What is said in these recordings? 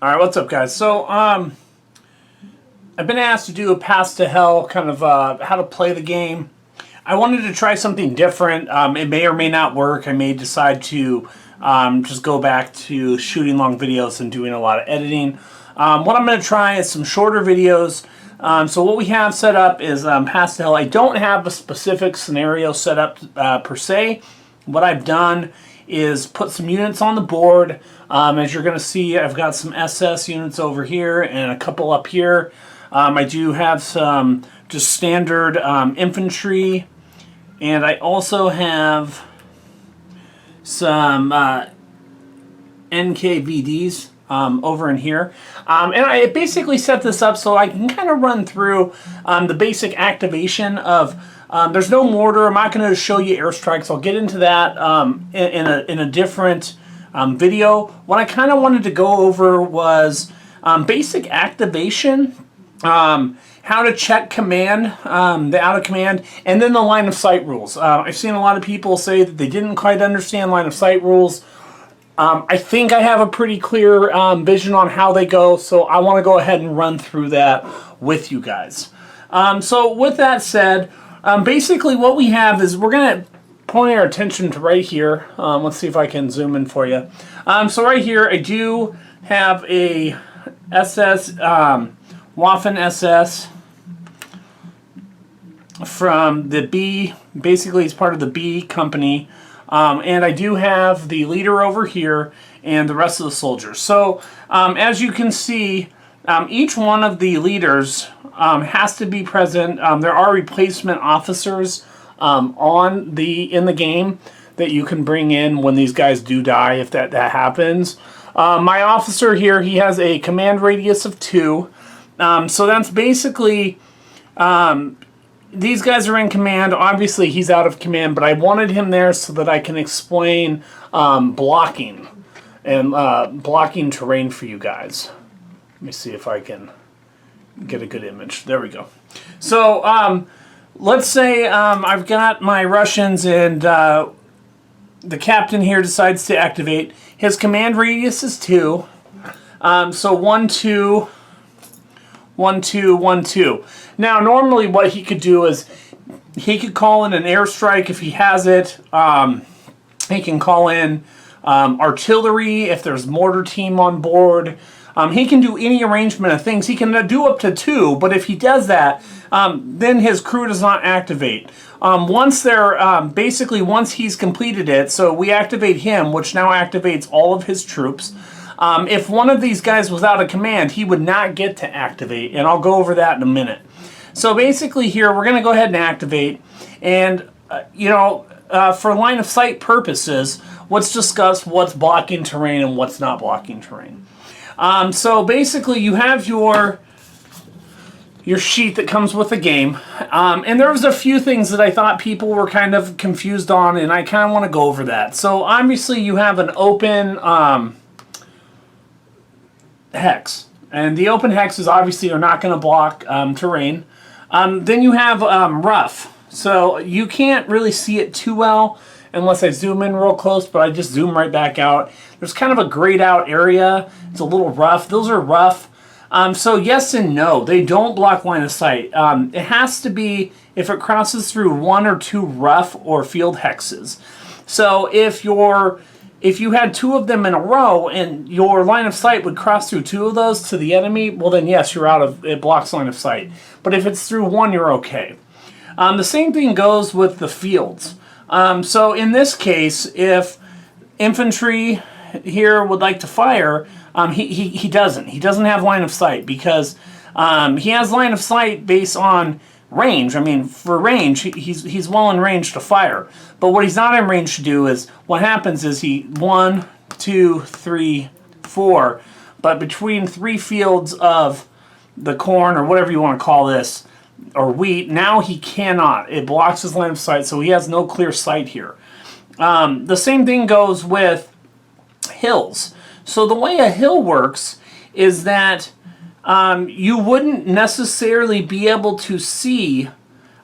All right, what's up, guys? So, I've been asked to do a Path to Hell, kind of how to play the game. I wanted to try something different. It may or may not work. I may decide to just go back to shooting long videos and doing a lot of editing. What I'm going to try is some shorter videos. So what we have set up is Path to Hell. I don't have a specific scenario set up per se. What I've done is put some units on the board. As you're going to see, I've got some SS units over here and a couple up here. I do have some just standard infantry, and I also have some NKVDs over in here. And I basically set this up so I can kind of run through the basic activation of there's no mortar. I'm not going to show you airstrikes. I'll get into that in a different video. What I kind of wanted to go over was basic activation, how to check command, the out of command, and then the line of sight rules. I've seen a lot of people say that they didn't quite understand line of sight rules. I think I have a pretty clear vision on how they go, so I want to go ahead and run through that with you guys. So with that said, basically what we have is we're going to point our attention to right here. Let's see if I can zoom in for you. So right here I do have a SS, Waffen SS from the B, basically it's part of the B company. And I do have the leader over here and the rest of the soldiers. So as you can see, each one of the leaders has to be present. There are replacement officers in the game that you can bring in when these guys do die, if that happens. My officer here, he has a command radius of 2. So that's basically, these guys are in command. Obviously, he's out of command, but I wanted him there so that I can explain blocking and blocking terrain for you guys. Let me see if I can get a good image. There we go. So let's say I've got my Russians and the captain here decides to activate. His command radius is 2. So 1, 2, 1, 2, 1, 2. Now, normally what he could do is he could call in an airstrike if he has it. He can call in artillery if there's mortar team on board. He can do any arrangement of things. He can do up to 2, but if he does that, then his crew does not activate. Once he's completed it, so we activate him, which now activates all of his troops. If one of these guys was out of command, he would not get to activate, and I'll go over that in a minute. So basically here, we're going to go ahead and activate, and for line of sight purposes, let's discuss what's blocking terrain and what's not blocking terrain. So basically you have your sheet that comes with the game, and there was a few things that I thought people were kind of confused on, and I kind of want to go over that. So obviously you have an open hex, and the open hexes obviously are not going to block terrain. Then you have rough, so you can't really see it too well unless I zoom in real close, but I just zoom right back out. There's kind of a grayed out area. It's a little rough. Those are rough. So yes and no, they don't block line of sight. It has to be if it crosses through 1 or 2 rough or field hexes. So if you had 2 of them in a row and your line of sight would cross through 2 of those to the enemy, well then yes, it blocks line of sight. But if it's through 1, you're okay. The same thing goes with the fields. So in this case, if infantry here would like to fire, he doesn't. He doesn't have line of sight because he has line of sight based on range. I mean, for range, he's well in range to fire. But what he's not in range to do is, what happens is 1, 2, 3, 4, but between 3 fields of the corn or whatever you want to call this, or wheat, now he cannot. It blocks his line of sight, so he has no clear sight here. The same thing goes with hills. So the way a hill works is that you wouldn't necessarily be able to see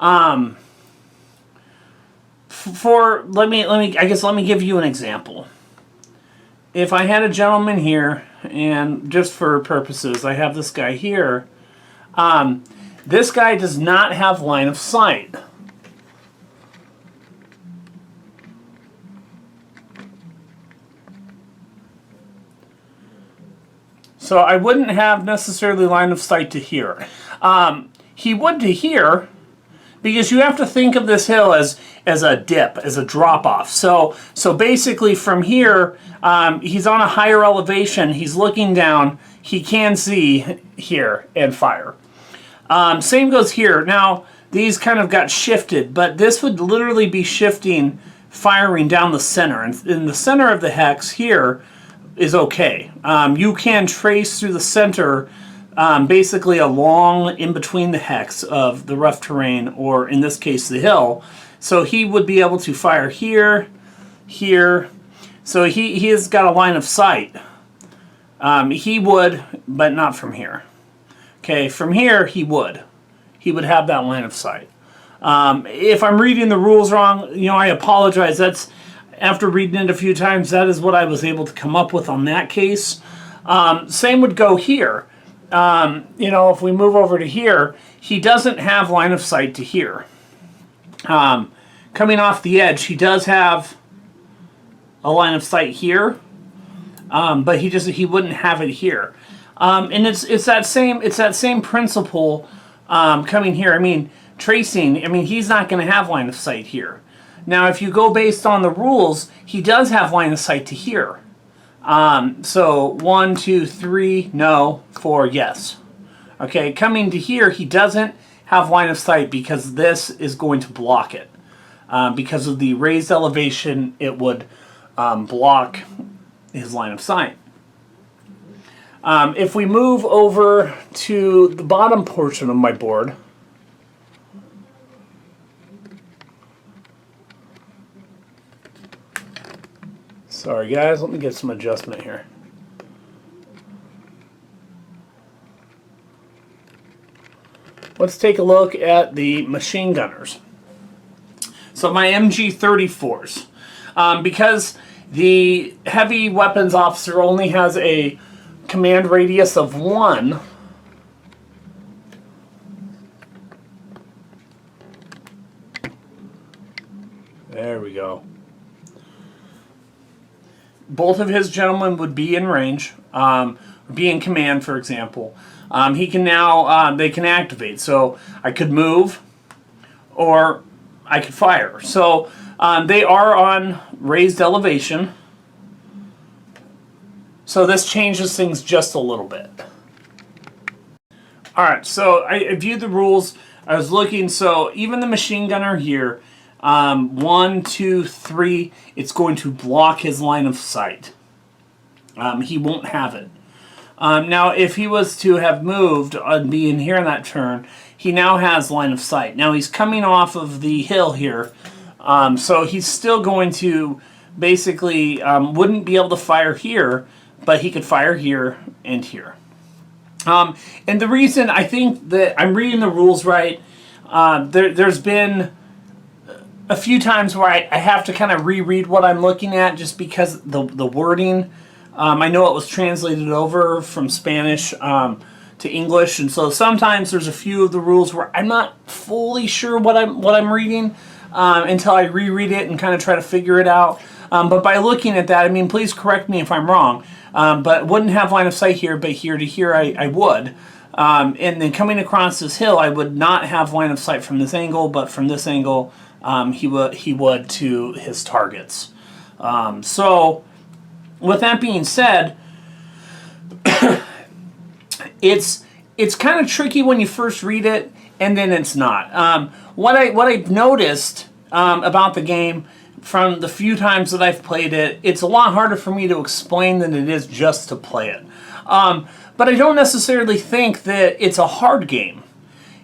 let me give you an example. if I had a gentleman here, and just for purposes, I have this guy here, this guy does not have line of sight. So I wouldn't have necessarily line of sight to here. He would to here, because you have to think of this hill as a dip, as a drop-off. So basically from here, he's on a higher elevation, he's looking down, he can see here and fire. Same goes here. Now, these kind of got shifted, but this would literally be shifting, firing down the center. And in the center of the hex here is okay. You can trace through the center, basically along in between the hex of the rough terrain, or in this case, the hill. So he would be able to fire here, here. So he has got a line of sight. He would, but not from here. Okay, from here he would. He would have that line of sight. If I'm reading the rules wrong, I apologize. That's, after reading it a few times, that is what I was able to come up with on that case. Same would go here. If we move over to here, he doesn't have line of sight to here. Coming off the edge, he does have a line of sight here, but he wouldn't have it here. And it's that same principle coming here. I mean, tracing. I mean, he's not going to have line of sight here. Now, if you go based on the rules, he does have line of sight to here. So 1, 2, 3, no, 4, yes. Okay, coming to here, he doesn't have line of sight because this is going to block it. Because of the raised elevation, it would block his line of sight. If we move over to the bottom portion of my board, sorry guys, let me get some adjustment here. Let's take a look at the machine gunners. So my MG34s. Because the heavy weapons officer only has a command radius of 1, there we go. Both of his gentlemen would be in range, be in command, for example. He can now, they can activate. So I could move, or I could fire. So they are on raised elevation. So this changes things just a little bit. Alright, so I viewed the rules. I was looking, so even the machine gunner here, 1, 2, 3, it's going to block his line of sight. He won't have it. Now, if he was to have moved and be in here on that turn, he now has line of sight. Now, he's coming off of the hill here, so he's still going to basically, wouldn't be able to fire here, but he could fire here and here. And the reason I think that I'm reading the rules right, there's been a few times where I have to kind of reread what I'm looking at just because the wording. I know it was translated over from Spanish to English, and so sometimes there's a few of the rules where I'm not fully sure what I'm reading until I reread it and kind of try to figure it out. But by looking at that, I mean, please correct me if I'm wrong. But wouldn't have line of sight here, but here to here I would. And then coming across this hill, I would not have line of sight from this angle, but from this angle, he would to his targets. So, with that being said, it's kind of tricky when you first read it, and then it's not. What I've noticed about the game from the few times that I've played it, it's a lot harder for me to explain than it is just to play it. But I don't necessarily think that it's a hard game.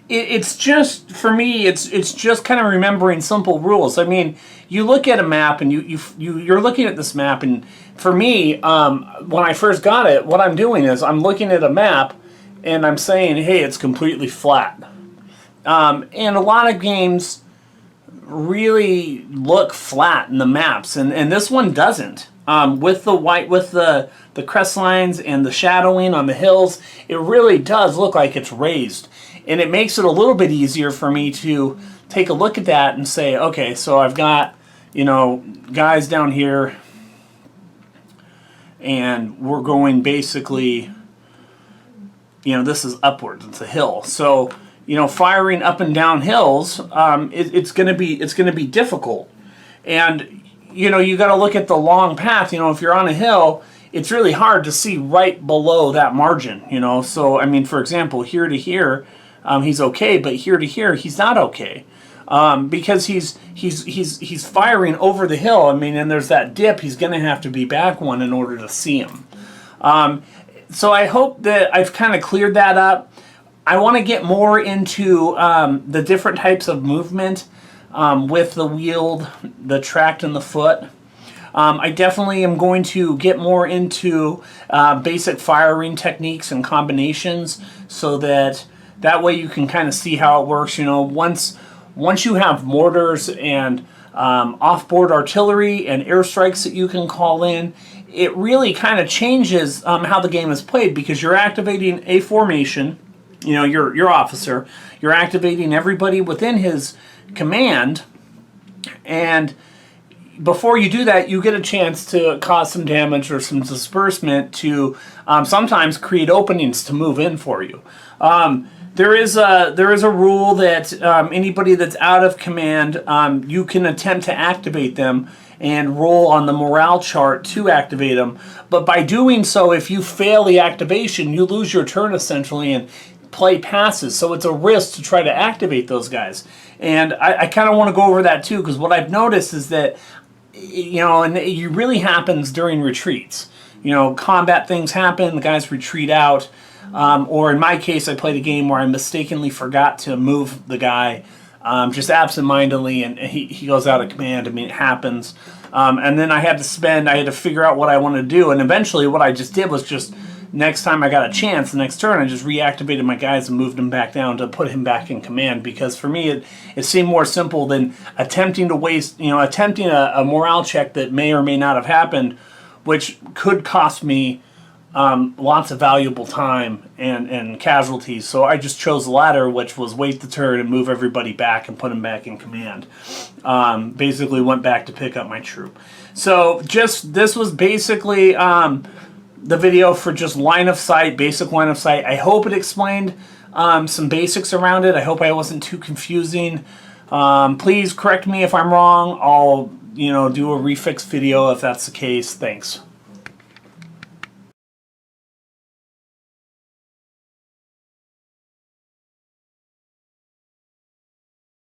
It's just, for me, it's just kind of remembering simple rules. I mean, you look at a map and you're looking at this map, and for me, when I first got it, what I'm doing is I'm looking at a map and I'm saying, hey, it's completely flat. And a lot of games really look flat in the maps, and this one doesn't. with the white, with the crest lines and the shadowing on the hills, it really does look like it's raised. And it makes it a little bit easier for me to take a look at that and say, okay, so I've got, you know, guys down here, and we're going basically, you know, this is upwards, it's a hill. So, you know, firing up and down hills, it's going to be difficult. And you know, you got to look at the long path. You know, if you're on a hill, it's really hard to see right below that margin, you know. So, I mean, for example, here to here, he's okay, but here to here, he's not okay. Because he's firing over the hill. I mean, and there's that dip. He's going to have to be back one in order to see him. So I hope that I've kind of cleared that up. I want to get more into the different types of movement with the wheeled, the tracked, and the foot. I definitely am going to get more into basic firing techniques and combinations, so that way you can kind of see how it works. You know, once you have mortars and off-board artillery and airstrikes that you can call in, it really kind of changes how the game is played, because you're activating a formation. You know, your officer, you're activating everybody within his command, and before you do that, you get a chance to cause some damage or some disbursement to sometimes create openings to move in for you. There is a rule that anybody that's out of command, you can attempt to activate them and roll on the morale chart to activate them. But by doing so, if you fail the activation, you lose your turn essentially, and play passes. So it's a risk to try to activate those guys. And I kind of want to go over that too, because what I've noticed is that, you know, and it really happens during retreats. You know, combat things happen, the guys retreat out. Or in my case, I played a game where I mistakenly forgot to move the guy just absentmindedly, and he goes out of command. I mean, it happens. And then I had to figure out what I wanted to do. And eventually what I just did was just, next time I got a chance, the next turn, I just reactivated my guys and moved him back down to put him back in command. Because for me, it seemed more simple than attempting a morale check that may or may not have happened, which could cost me lots of valuable time and casualties. So I just chose the latter, which was wait the turn and move everybody back and put them back in command. Basically went back to pick up my troop. So this was basically the video for just line of sight, basic line of sight. I hope it explained some basics around it. I hope I wasn't too confusing. Please correct me if I'm wrong. I'll do a refix video if that's the case. Thanks.